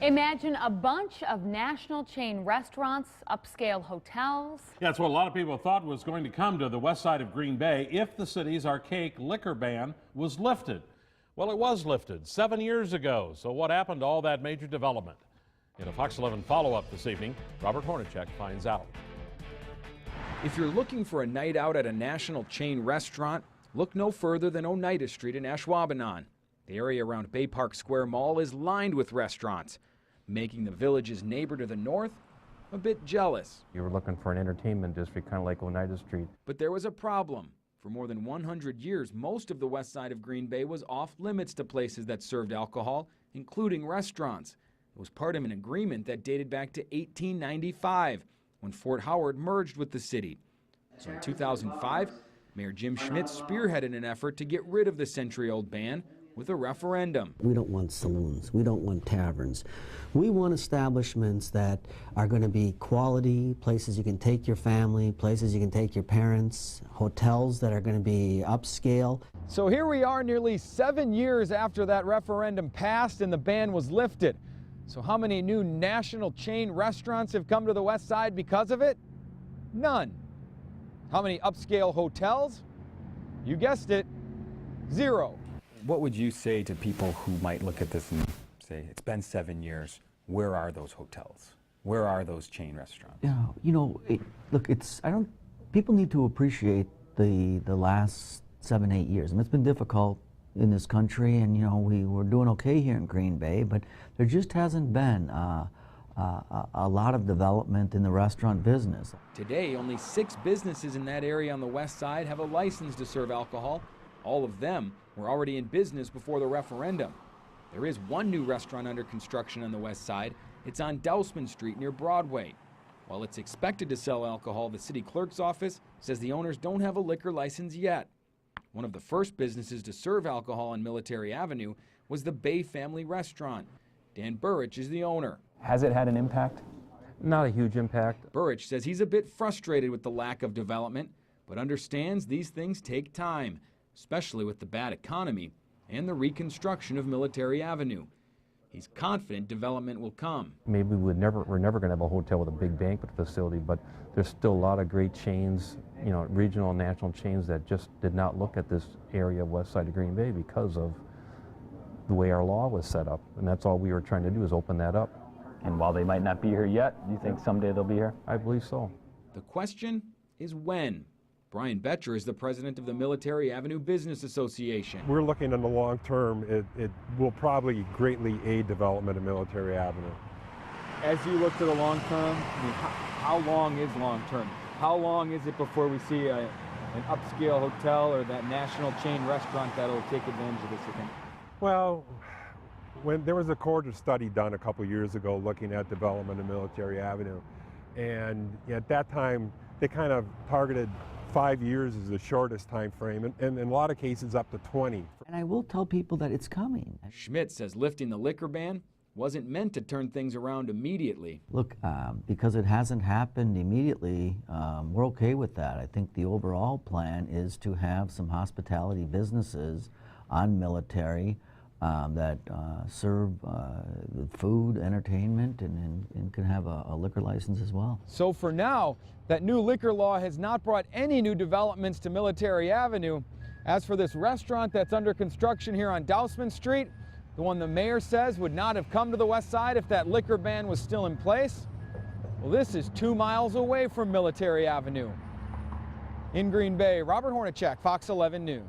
Imagine a bunch of national chain restaurants, upscale hotels. Yeah, that's what a lot of people thought was going to come to the west side of Green Bay if the city's archaic liquor ban was lifted. Well, it was lifted 7 years ago. So what happened to all that major development? In a Fox 11 follow-up this evening, Robert Hornacek finds out. If you're looking for a night out at a national chain restaurant, look no further than Oneida Street in Ashwaubenon. The area around Bay Park Square Mall is lined with restaurants, making the village's neighbor to the north a bit jealous. You were looking for an entertainment district, kind of like Oneida Street. But there was a problem. For more than 100 years, most of the west side of Green Bay was off limits to places that served alcohol, including restaurants. It was part of an agreement that dated back to 1895, when Fort Howard merged with the city. So in 2005, Mayor Jim Schmidt spearheaded an effort to get rid of the century-old ban with a referendum. We don't want saloons. We don't want taverns. We want establishments that are going to be quality, places you can take your family, places you can take your parents, hotels that are going to be upscale. So here we are nearly 7 years after that referendum passed and the ban was lifted. So how many new national chain restaurants have come to the west side because of it? None. How many upscale hotels? You guessed it, 0. What would you say to people who might look at this and say, it's been 7 years, where are those hotels? Where are those chain restaurants? Yeah, you know, look, people need to appreciate the last 7, 8 years. I mean, it's been difficult in this country, and, you know, we're doing okay here in Green Bay, but there just hasn't been a lot of development in the restaurant business. Today, only 6 businesses in that area on the west side have a license to serve alcohol. All of them were already in business before the referendum. There is one new restaurant under construction on the west side. It's on Dousman Street near Broadway. While it's expected to sell alcohol, the city clerk's office says the owners don't have a liquor license yet. One of the first businesses to serve alcohol on Military Avenue was the Bay Family Restaurant. Dan Burrich is the owner. Has it had an impact? Not a huge impact. Burrich says he's a bit frustrated with the lack of development, but understands these things take time, especially with the bad economy and the reconstruction of Military Avenue. He's confident development will come. Maybe we're never going to have a hotel with a big banquet facility, but there's still a lot of great chains, you know, regional and national chains that just did not look at this area west side of Green Bay because of the way our law was set up. And that's all we were trying to do, is open that up. And while they might not be here yet, do you think someday they'll be here? I believe so. The question is when. Brian Betcher is the president of the Military Avenue Business Association. We're looking in the long term. It will probably greatly aid development of Military Avenue. As you look to the long term, I mean, how long is long term? How long is it before we see an upscale hotel or that national chain restaurant that will take advantage of this, you think? Well, when there was a Corridor study done a couple years ago looking at development of Military Avenue, and at that time they kind of targeted 5 years is the shortest time frame, and in a lot of cases up to 20. And I will tell people that it's coming. Schmidt says lifting the liquor ban wasn't meant to turn things around immediately. Look, because it hasn't happened immediately, we're okay with that. I think the overall plan is to have some hospitality businesses on Military that serve food, entertainment, and can have a liquor license as well. So for now, that new liquor law has not brought any new developments to Military Avenue. As for this restaurant that's under construction here on Dousman Street, the one the mayor says would not have come to the west side if that liquor ban was still in place, well, this is 2 miles away from Military Avenue. In Green Bay, Robert Hornacek, Fox 11 News.